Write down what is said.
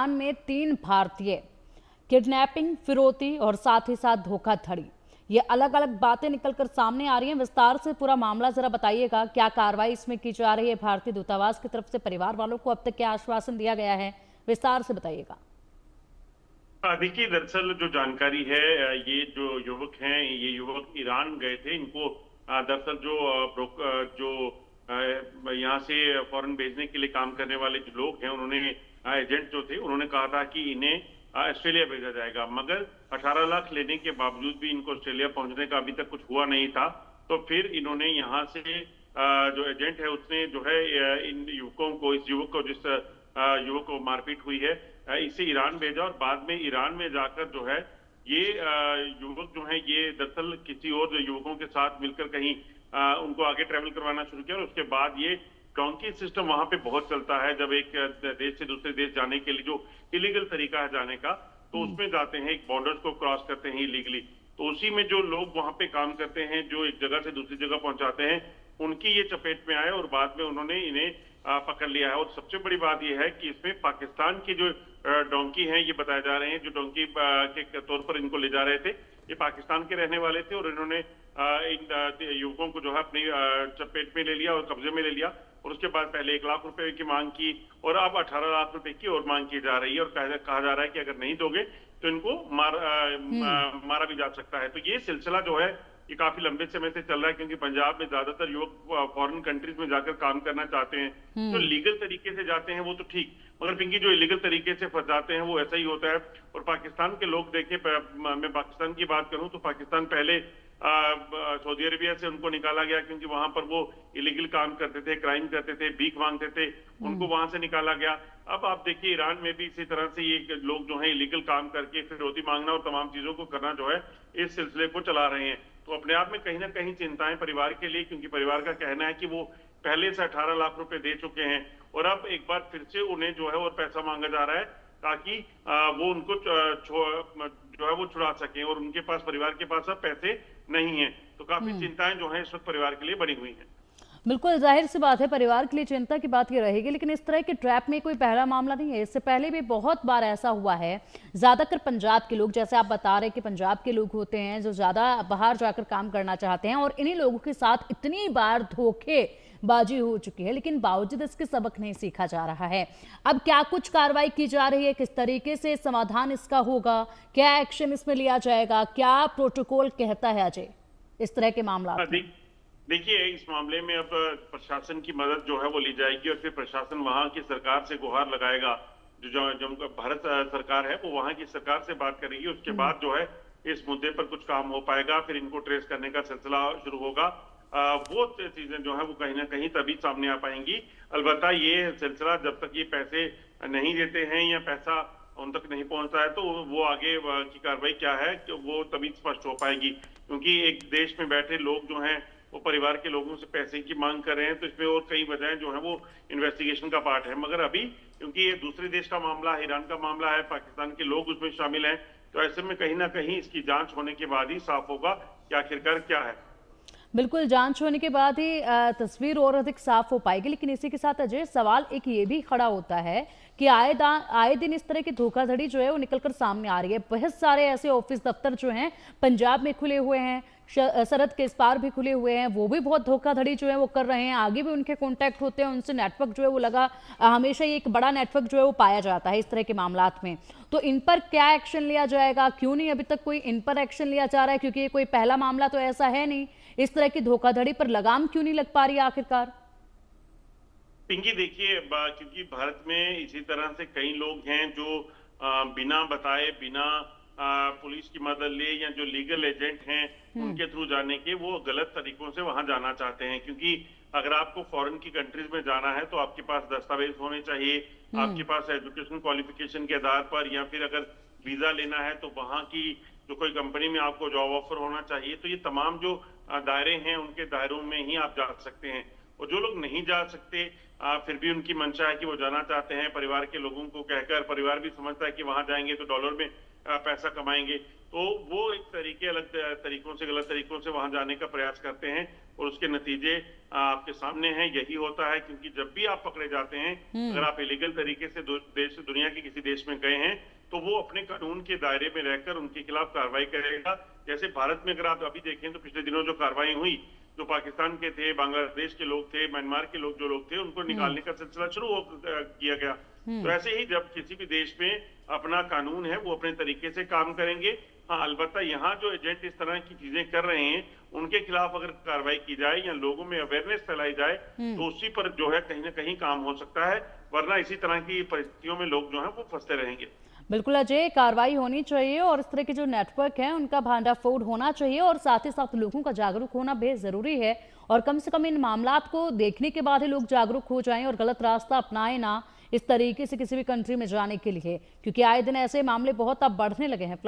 Iran में 3 भारतीय kidnapping, फिरौती और साथ ही साथ धोखाधड़ी, ये अलग अलग बातें निकलकर सामने आ रही हैं। विस्तार से पूरा मामला जरा बताइएगा, क्या कार्रवाई इसमें की जा रही है? भारतीय दूतावास की तरफ से परिवार वालों को अब तक क्या आश्वासन दिया गया है? विस्तार से बताइएगा। देखिए, दरअसल जो जानकारी है, ये जो युवक हैं, ये युवक ईरान गए थे। इनको दरअसल जो यहाँ से फॉरेन भेजने के लिए काम करने वाले जो लोग हैं, उन्होंने एजेंट जो थे, उन्होंने कहा था कि इन्हें ऑस्ट्रेलिया भेजा जाएगा, मगर 18 लाख लेने के बावजूद भी इनको ऑस्ट्रेलिया पहुंचने का अभी तक कुछ हुआ नहीं था। तो फिर इन्होंने यहाँ से जो एजेंट है उसने जो है इन युवकों को, इस युवक को, जिस युवक को मारपीट हुई है, इसे ईरान भेजा और बाद में ईरान में जाकर जो है ये युवक जो है, ये दरअसल किसी और युवकों के साथ मिलकर कहीं उनको आगे ट्रेवल करवाना शुरू किया। और उसके बाद ये डोंकी सिस्टम वहां पे बहुत चलता है। जब एक देश से दूसरे देश जाने के लिए जो इलीगल तरीका है जाने का, तो उसमें जाते हैं, एक बॉर्डर्स को क्रॉस करते हैं इलीगली। तो उसी में जो लोग वहां पे काम करते हैं, जो एक जगह से दूसरी जगह पहुंचाते हैं, उनकी ये चपेट में आए और बाद में उन्होंने इन्हें पकड़ लिया है। और सबसे बड़ी बात यह है कि इसमें पाकिस्तान की जो डोंकी हैं, ये बताए जा रहे हैं, जो डोंकी के तौर पर इनको ले जा रहे थे, ये पाकिस्तान के रहने वाले थे। और इन्होंने इन युवकों को जो है अपनी चपेट में ले लिया और कब्जे में ले लिया। और उसके बाद पहले 1 लाख रुपए की मांग की और अब 18 लाख रुपए की और मांग की जा रही है। और कहा जा रहा है कि अगर नहीं दोगे तो इनको मारा भी जा सकता है। तो ये सिलसिला जो है ये काफी लंबे समय से चल रहा है, क्योंकि पंजाब में ज्यादातर युवक फॉरेन कंट्रीज में जाकर काम करना चाहते हैं। जो लीगल तरीके से जाते हैं वो तो ठीक, मगर पिंकी जो इलीगल तरीके से फंस जाते हैं वो ऐसा ही होता है। और पाकिस्तान के लोग देखें, मैं पाकिस्तान की बात करूं तो पाकिस्तान पहले सऊदी अरेबिया से उनको निकाला गया, क्योंकि वहां पर वो इलीगल काम करते थे, क्राइम करते थे, भीख मांगते थे, उनको वहां से निकाला गया। अब आप देखिए ईरान में भी इसी तरह से ये लोग जो है इलीगल काम करके फिरौती मांगना और तमाम चीजों को करना जो है इस सिलसिले को चला रहे हैं। तो अपने आप में कहीं ना कहीं चिंताएं परिवार के लिए, क्योंकि परिवार का कहना है कि वो पहले से 18 लाख रुपए दे चुके हैं और अब एक बार फिर से उन्हें जो है और पैसा मांगा जा रहा है, ताकि वो उनको जो है वो छुड़ा सकें। और उनके पास, परिवार के पास अब पैसे नहीं है। तो काफी चिंताएं जो है इस वक्त परिवार के लिए बनी हुई हैं। बिल्कुल जाहिर सी बात है, परिवार के लिए चिंता की बात ये रहेगी। लेकिन इस तरह के ट्रैप में कोई पहला मामला नहीं है, इससे पहले भी बहुत बार ऐसा हुआ है। ज्यादातर पंजाब के लोग, जैसे आप बता रहे कि पंजाब के लोग होते हैं जो ज्यादा बाहर जाकर काम करना चाहते हैं, और इन्हीं लोगों के साथ इतनी बार धोखेबाजी हो चुकी है, लेकिन बावजूद इसके सबक नहीं सीखा जा रहा है। अब क्या कुछ कार्रवाई की जा रही है? किस तरीके से समाधान इसका होगा? क्या एक्शन इसमें लिया जाएगा? क्या प्रोटोकॉल कहता है अजय इस तरह के मामला? देखिए, इस मामले में अब प्रशासन की मदद जो है वो ली जाएगी और फिर प्रशासन वहां की सरकार से गुहार लगाएगा। जो भारत सरकार है वो वहां की सरकार से बात करेगी। उसके बाद जो है इस मुद्दे पर कुछ काम हो पाएगा, फिर इनको ट्रेस करने का सिलसिला शुरू होगा। वो चीजें जो है वो कहीं ना कहीं तभी सामने आ पाएंगी। अलबत्ता ये सिलसिला जब तक ये पैसे नहीं देते हैं या पैसा उन तक नहीं पहुंचता है, तो वो आगे की कार्रवाई क्या है वो तभी स्पष्ट हो पाएगी। क्योंकि एक देश में बैठे लोग जो हैं वो परिवार के लोगों से पैसे की मांग कर रहे हैं, तो इसमें और कई वजहें जो है वो इन्वेस्टिगेशन का पार्ट है। मगर अभी क्योंकि ये दूसरे देश का मामला है, ईरान का मामला है, पाकिस्तान के लोग उसमें शामिल हैं, तो ऐसे में कहीं ना कहीं इसकी जांच होने के बाद ही साफ होगा कि आखिरकार क्या है। बिल्कुल, जांच होने के बाद ही तस्वीर और अधिक साफ हो पाएगी। लेकिन इसी के साथ अजय, सवाल एक ये भी खड़ा होता है कि आए दिन इस तरह की धोखाधड़ी जो है वो निकलकर सामने आ रही है। बहुत सारे ऐसे ऑफिस दफ्तर जो हैं पंजाब में खुले हुए हैं, सरहद के इस पार भी खुले हुए हैं, वो भी बहुत धोखाधड़ी जो है वो कर रहे हैं। आगे भी उनके कॉन्टैक्ट होते हैं, उनसे नेटवर्क जो है वो लगा, हमेशा ये एक बड़ा नेटवर्क जो है वो पाया जाता है इस तरह के मामलात में। तो इन पर क्या एक्शन लिया जाएगा? क्यों नहीं अभी तक कोई इन पर एक्शन लिया जा रहा है? क्योंकि ये कोई पहला मामला तो ऐसा है नहीं। इस तरह की धोखाधड़ी पर लगाम क्यों नहीं लग पा रही आखिरकार? पिंकी, देखिए, क्योंकि भारत में इसी तरह से कई लोग हैं जो बिना बताए, बिना पुलिस की मदद ले या जो लीगल एजेंट हैं उनके थ्रू जाने के, वो गलत तरीकों से वहां जाना चाहते हैं। क्योंकि अगर आपको फॉरेन की कंट्रीज में जाना है तो आपके पास दस्तावेज होने चाहिए, आपके पास एजुकेशन क्वालिफिकेशन के आधार पर, या फिर अगर वीजा लेना है तो वहां की जो कोई कंपनी में आपको जॉब ऑफर होना चाहिए। तो ये तमाम जो दायरे हैं उनके दायरों में ही आप जा सकते हैं। और जो लोग नहीं जा सकते, फिर भी उनकी मंशा है कि वो जाना चाहते हैं, परिवार के लोगों को कहकर, परिवार भी समझता है कि वहां जाएंगे तो डॉलर में पैसा कमाएंगे। तो वो एक तरीके अलग तरीकों से, गलत तरीकों से वहां जाने का प्रयास करते हैं और उसके नतीजे आपके सामने हैं। यही होता है, क्योंकि जब भी आप पकड़े जाते हैं, अगर आप इलीगल तरीके से दुनिया के किसी देश में गए हैं, तो वो अपने कानून के दायरे में रहकर उनके खिलाफ कार्रवाई करेगा। जैसे भारत में अगर आप अभी देखें तो पिछले दिनों जो कार्रवाई हुई, जो पाकिस्तान के थे, बांग्लादेश के लोग थे, म्यांमार के लोग जो लोग थे, उनको निकालने का सिलसिला किया गया। तो ऐसे ही जब किसी भी देश में अपना कानून है, वो अपने तरीके से काम करेंगे। हाँ, अलबत्ता यहाँ जो एजेंट इस तरह की चीजें कर रहे हैं, उनके खिलाफ अगर कार्रवाई की जाए या लोगों में अवेयरनेस फैलाई जाए, तो उसी पर जो है कहीं ना कहीं काम हो सकता है, वरना इसी तरह की परिस्थितियों में लोग जो है वो फंसते रहेंगे। बिल्कुल अजय, कार्रवाई होनी चाहिए और इस तरह के जो नेटवर्क है उनका भांडाफोड़ होना चाहिए और साथ ही साथ लोगों का जागरूक होना बेहद जरूरी है। और कम से कम इन मामलात को देखने के बाद ही लोग जागरूक हो जाएं और गलत रास्ता अपनाएं ना इस तरीके से किसी भी कंट्री में जाने के लिए, क्योंकि आए दिन ऐसे मामले बहुत अब बढ़ने लगे हैं।